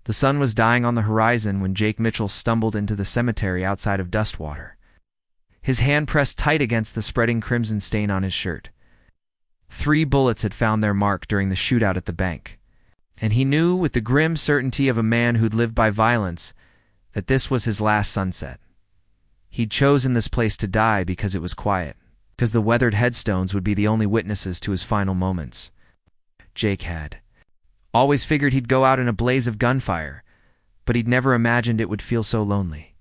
The sun was dying on the horizon when Jake Mitchell stumbled into the cemetery outside of Dustwater. His hand pressed tight against the spreading crimson stain on his shirt. 3 bullets had found their mark during the shootout at the bank, and he knew with the grim certainty of a man who'd lived by violence that this was his last sunset. He'd chosen this place to die because it was quiet, because the weathered headstones would be the only witnesses to his final moments. Jake had always figured he'd go out in a blaze of gunfire, but he'd never imagined it would feel so lonely.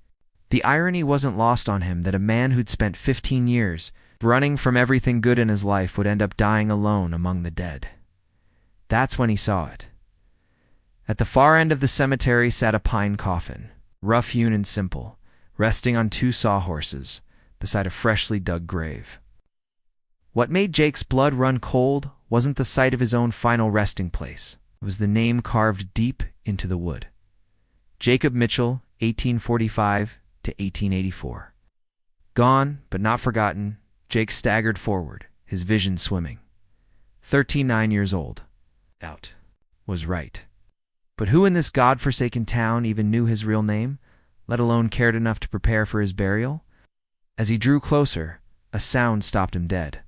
The irony wasn't lost on him that a man who'd spent 15 years running from everything good in his life would end up dying alone among the dead. That's when he saw it. At the far end of the cemetery sat a pine coffin, rough-hewn and simple, resting on 2 sawhorses beside a freshly dug grave. What made Jake's blood run cold wasn't the sight of his own final resting place. It was the name carved deep into the wood. Jacob Mitchell, 1845 to 1884. Gone, but not forgotten, Jake staggered forward, his vision swimming. 39 years old. Out. Was right. But who in this god-forsaken town even knew his real name, let alone cared enough to prepare for his burial? As he drew closer, a sound stopped him dead.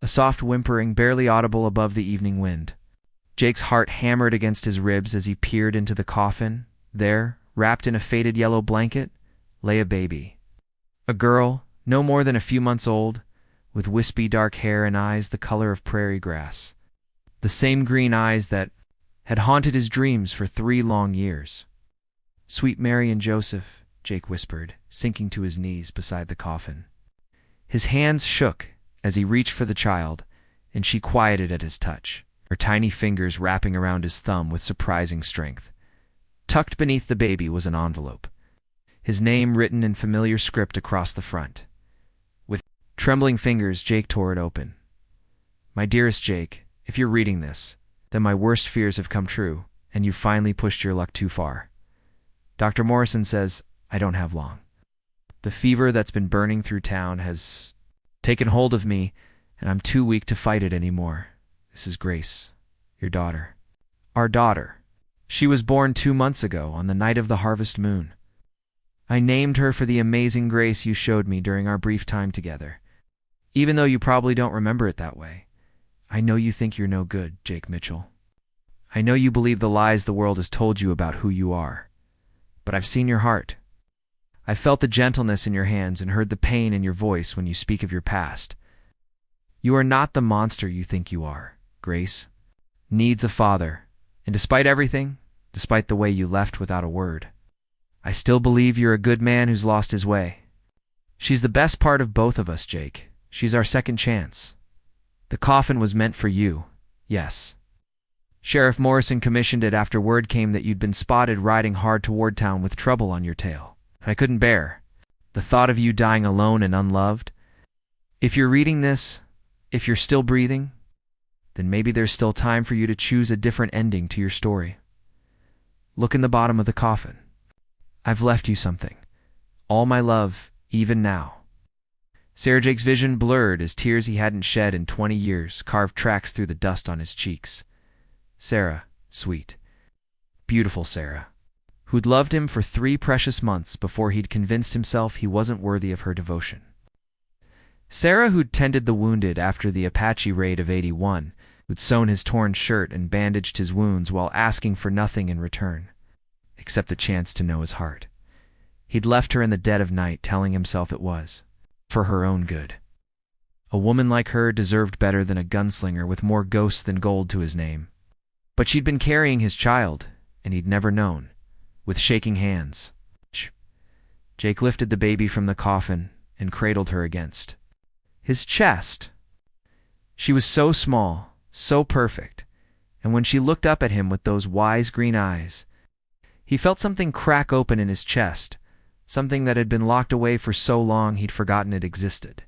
A soft whimpering barely audible above the evening wind. Jake's heart hammered against his ribs as he peered into the coffin. There, wrapped in a faded yellow blanket, lay a baby. A girl, no more than a few months old, with wispy dark hair and eyes the color of prairie grass. The same green eyes that had haunted his dreams for 3 long years. "Sweet Mary and Joseph," Jake whispered, sinking to his knees beside the coffin. His hands shook as he reached for the child, and she quieted at his touch, her tiny fingers wrapping around his thumb with surprising strength. Tucked beneath the baby was an envelope, his name written in familiar script across the front. With trembling fingers, Jake tore it open. "My dearest Jake, if you're reading this, then my worst fears have come true, and you've finally pushed your luck too far. Dr. Morrison says I don't have long. The fever that's been burning through town has taken hold of me, and I'm too weak to fight it anymore. This is Grace, your daughter. Our daughter. She was born 2 months ago on the night of the harvest moon. I named her for the amazing grace you showed me during our brief time together. Even though you probably don't remember it that way, I know you think you're no good, Jake Mitchell. I know you believe the lies the world has told you about who you are. But I've seen your heart. I've felt the gentleness in your hands and heard the pain in your voice when you speak of your past. You are not the monster you think you are. Grace needs a father, and despite everything, despite the way you left without a word, I still believe you're a good man who's lost his way. She's the best part of both of us, Jake. She's our second chance. The coffin was meant for you, yes. Sheriff Morrison commissioned it after word came that you'd been spotted riding hard toward town with trouble on your tail. I couldn't bear the thought of you dying alone and unloved. If you're reading this, if you're still breathing, then maybe there's still time for you to choose a different ending to your story. Look in the bottom of the coffin. I've left you something. All my love, even now. Sarah Jake's vision blurred as tears he hadn't shed in 20 years carved tracks through the dust on his cheeks. Sarah, sweet, beautiful Sarah, who'd loved him for 3 precious months before he'd convinced himself he wasn't worthy of her devotion. Sarah, who'd tended the wounded after the Apache raid of '81, who'd sewn his torn shirt and bandaged his wounds while asking for nothing in return, except the chance to know his heart. He'd left her in the dead of night telling himself it was for her own good. A woman like her deserved better than a gunslinger with more ghosts than gold to his name. But she'd been carrying his child, and he'd never known. With shaking hands, Jake lifted the baby from the coffin and cradled her against his chest. She was so small, so perfect, and when she looked up at him with those wise green eyes, he felt something crack open in his chest, something that had been locked away for so long he'd forgotten it existed.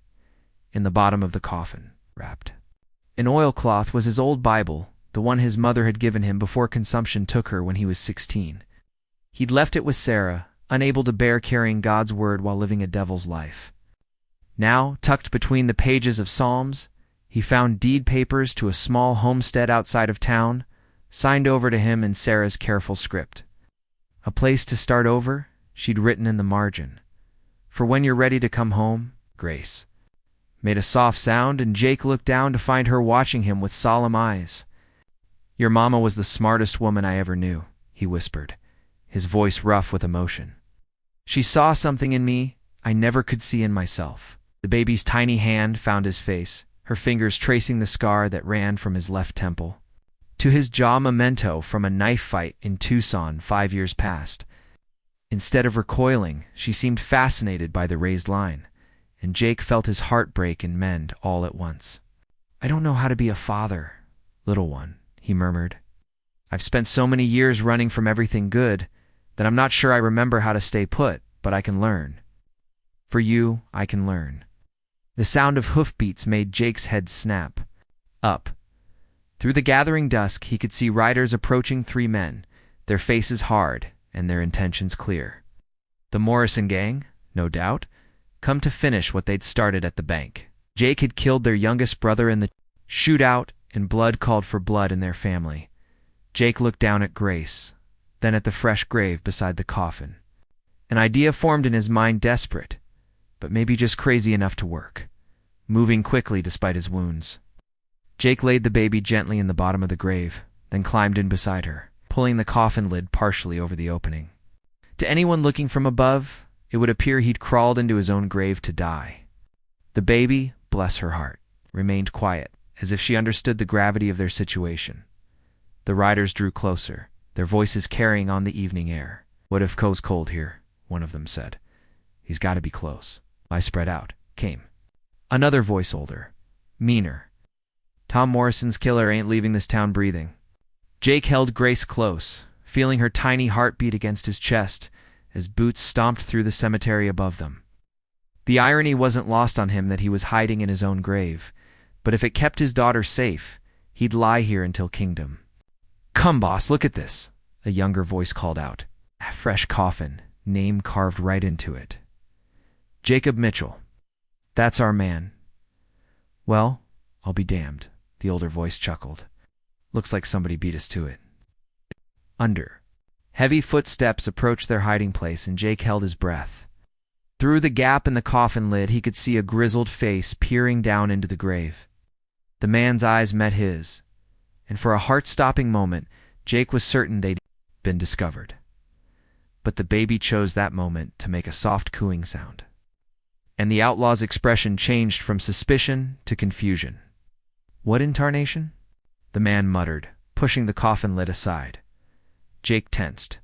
In the bottom of the coffin, wrapped in oilcloth, was his old Bible, the one his mother had given him before consumption took her when he was 16. He'd left it with Sarah, unable to bear carrying God's word while living a devil's life. Now, tucked between the pages of Psalms, he found deed papers to a small homestead outside of town, signed over to him in Sarah's careful script. A place to start over, she'd written in the margin. For when you're ready to come home, Grace. Made a soft sound, and Jake looked down to find her watching him with solemn eyes. Your mama was the smartest woman I ever knew, he whispered, his voice rough with emotion. She saw something in me I never could see in myself. The baby's tiny hand found his face, her fingers tracing the scar that ran from his left temple to his jaw, memento from a knife fight in Tucson 5 years past. Instead of recoiling, she seemed fascinated by the raised line, and Jake felt his heart break and mend all at once. I don't know how to be a father, little one, he murmured. I've spent so many years running from everything good that I'm not sure I remember how to stay put, but I can learn. For you, I can learn. The sound of hoofbeats made Jake's head snap. Up. Through the gathering dusk, he could see riders approaching 3 men, their faces hard and their intentions clear. The Morrison gang, no doubt, come to finish what they'd started at the bank. Jake had killed their youngest brother in the shootout, and blood called for blood in their family. Jake looked down at Grace, then at the fresh grave beside the coffin. An idea formed in his mind, desperate, but maybe just crazy enough to work, moving quickly despite his wounds. Jake laid the baby gently in the bottom of the grave, then climbed in beside her, pulling the coffin lid partially over the opening. To anyone looking from above, it would appear he'd crawled into his own grave to die. The baby, bless her heart, remained quiet, as if she understood the gravity of their situation. The riders drew closer, their voices carrying on the evening air. What if Co's cold here? One of them said. He's got to be close. I spread out, came another voice, older, meaner. Tom Morrison's killer ain't leaving this town breathing. Jake held Grace close, feeling her tiny heart beat against his chest as boots stomped through the cemetery above them. The irony wasn't lost on him that he was hiding in his own grave, but if it kept his daughter safe, he'd lie here until kingdom. Come, boss, look at this, a younger voice called out. A fresh coffin, name carved right into it. Jacob Mitchell. That's our man. Well, I'll be damned, the older voice chuckled. Looks like somebody beat us to it. Under. Heavy footsteps approached their hiding place, and Jake held his breath. Through the gap in the coffin lid, he could see a grizzled face peering down into the grave. The man's eyes met his, and for a heart-stopping moment, Jake was certain they'd been discovered. But the baby chose that moment to make a soft cooing sound. And the outlaw's expression changed from suspicion to confusion. What in tarnation? The man muttered, pushing the coffin lid aside. Jake tensed,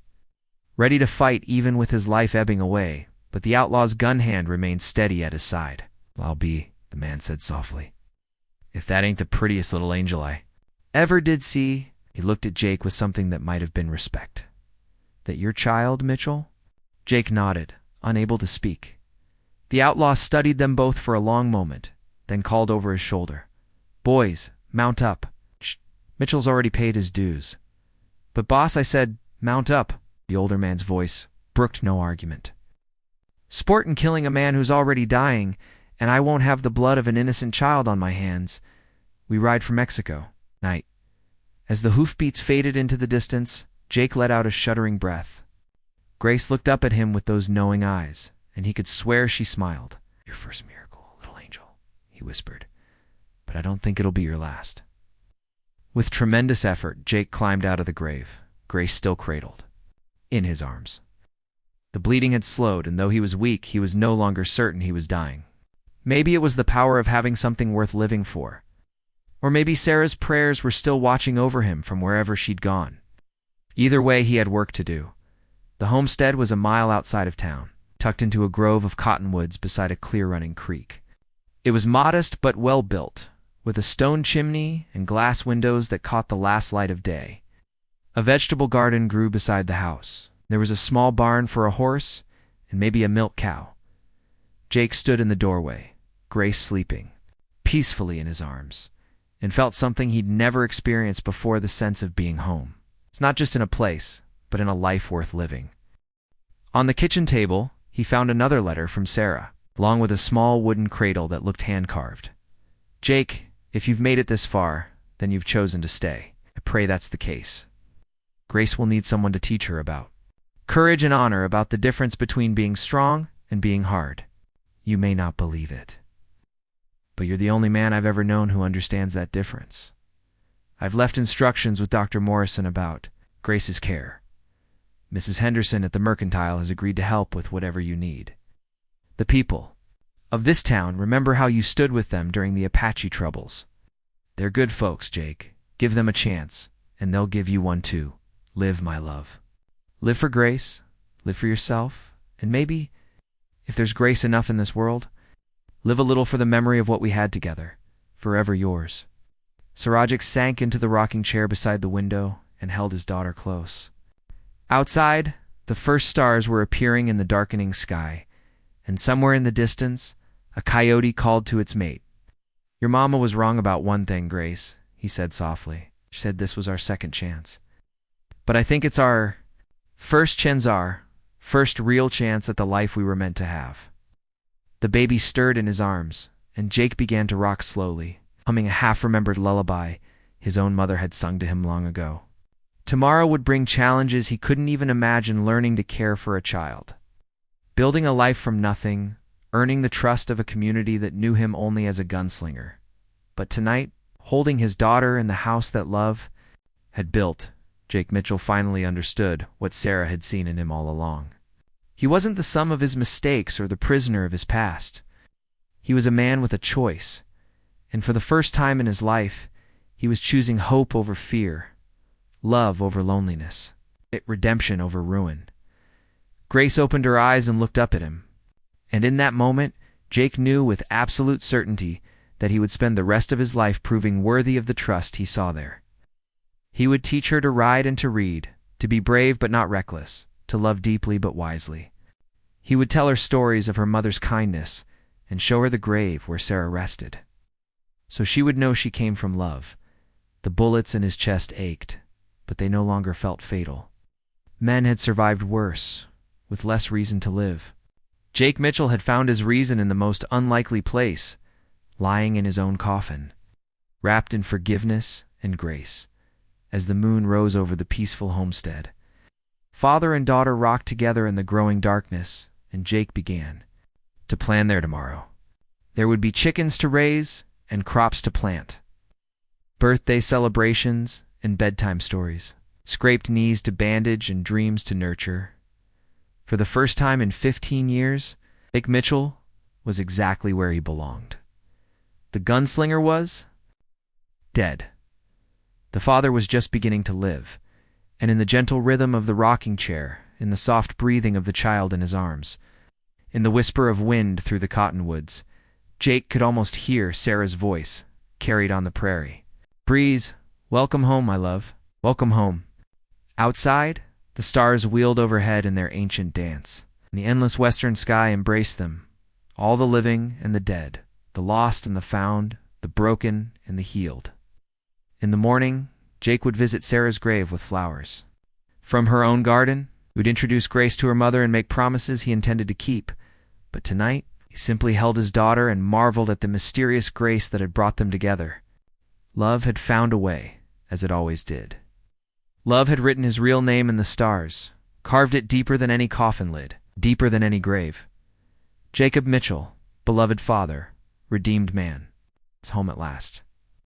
ready to fight even with his life ebbing away, but the outlaw's gun hand remained steady at his side. I'll be, the man said softly. If that ain't the prettiest little angel I ever did see. He looked at Jake with something that might have been respect. That your child, Mitchell? Jake nodded, unable to speak. The outlaw studied them both for a long moment, then called over his shoulder. Boys, mount up. Shh. Mitchell's already paid his dues. But boss, I said, mount up. The older man's voice brooked no argument. Sport in killing a man who's already dying, and I won't have the blood of an innocent child on my hands. We ride for Mexico. Night. As the hoofbeats faded into the distance, Jake let out a shuddering breath. Grace looked up at him with those knowing eyes, and he could swear she smiled. Your first miracle, little angel, he whispered. But I don't think it'll be your last. With tremendous effort, Jake climbed out of the grave, Grace still cradled in his arms. The bleeding had slowed, and though he was weak, he was no longer certain he was dying. Maybe it was the power of having something worth living for. Or maybe Sarah's prayers were still watching over him from wherever she'd gone. Either way, he had work to do. The homestead was a mile outside of town, tucked into a grove of cottonwoods beside a clear-running creek. It was modest but well-built, with a stone chimney and glass windows that caught the last light of day. A vegetable garden grew beside the house. There was a small barn for a horse and maybe a milk cow. Jake stood in the doorway, Grace sleeping peacefully in his arms, and felt something he'd never experienced before, the sense of being home. It's not just in a place, but in a life worth living. On the kitchen table, he found another letter from Sarah, along with a small wooden cradle that looked hand-carved. Jake, if you've made it this far, then you've chosen to stay. I pray that's the case. Grace will need someone to teach her about courage and honor about the difference between being strong and being hard. You may not believe it, but you're the only man I've ever known who understands that difference. I've left instructions with Dr. Morrison about Grace's care. Mrs. Henderson at the Mercantile has agreed to help with whatever you need. The people of this town remember how you stood with them during the Apache troubles. They're good folks, Jake. Give them a chance, and they'll give you one too. Live, my love. Live for Grace, live for yourself, and maybe, if there's grace enough in this world, live a little for the memory of what we had together. Forever yours. Sirajik sank into the rocking chair beside the window and held his daughter close. Outside, the first stars were appearing in the darkening sky, and somewhere in the distance, a coyote called to its mate. Your mama was wrong about one thing, Grace, he said softly. She said this was our second chance. But I think it's our first real chance at the life we were meant to have. The baby stirred in his arms, and Jake began to rock slowly, humming a half-remembered lullaby his own mother had sung to him long ago. Tomorrow would bring challenges he couldn't even imagine learning to care for a child. Building a life from nothing, earning the trust of a community that knew him only as a gunslinger. But tonight, holding his daughter in the house that love had built, Jake Mitchell finally understood what Sarah had seen in him all along. He wasn't the sum of his mistakes or the prisoner of his past. He was a man with a choice, and for the first time in his life, he was choosing hope over fear, love over loneliness, redemption over ruin. Grace opened her eyes and looked up at him, and in that moment, Jake knew with absolute certainty that he would spend the rest of his life proving worthy of the trust he saw there. He would teach her to ride and to read, to be brave but not reckless, to love deeply but wisely. He would tell her stories of her mother's kindness and show her the grave where Sarah rested. So she would know she came from love. The bullets in his chest ached, but they no longer felt fatal. Men had survived worse, with less reason to live. Jake Mitchell had found his reason in the most unlikely place, lying in his own coffin, wrapped in forgiveness and grace, as the moon rose over the peaceful homestead. Father and daughter rocked together in the growing darkness, and Jake began to plan their tomorrow. There would be chickens to raise and crops to plant, birthday celebrations and bedtime stories, scraped knees to bandage and dreams to nurture. For the first time in 15 years, Jake Mitchell was exactly where he belonged. The gunslinger was dead. The father was just beginning to live, and in the gentle rhythm of the rocking chair, in the soft breathing of the child in his arms, in the whisper of wind through the cottonwoods, Jake could almost hear Sarah's voice, carried on the prairie. Breeze, welcome home, my love. Welcome home. Outside, the stars wheeled overhead in their ancient dance. The endless western sky embraced them, all the living and the dead, the lost and the found, the broken and the healed. In the morning, Jake would visit Sarah's grave with flowers. From her own garden, he would introduce Grace to her mother and make promises he intended to keep. But tonight, he simply held his daughter and marveled at the mysterious grace that had brought them together. Love had found a way, as it always did. Love had written his real name in the stars, carved it deeper than any coffin lid, deeper than any grave. Jacob Mitchell, beloved father, redeemed man, is home at last.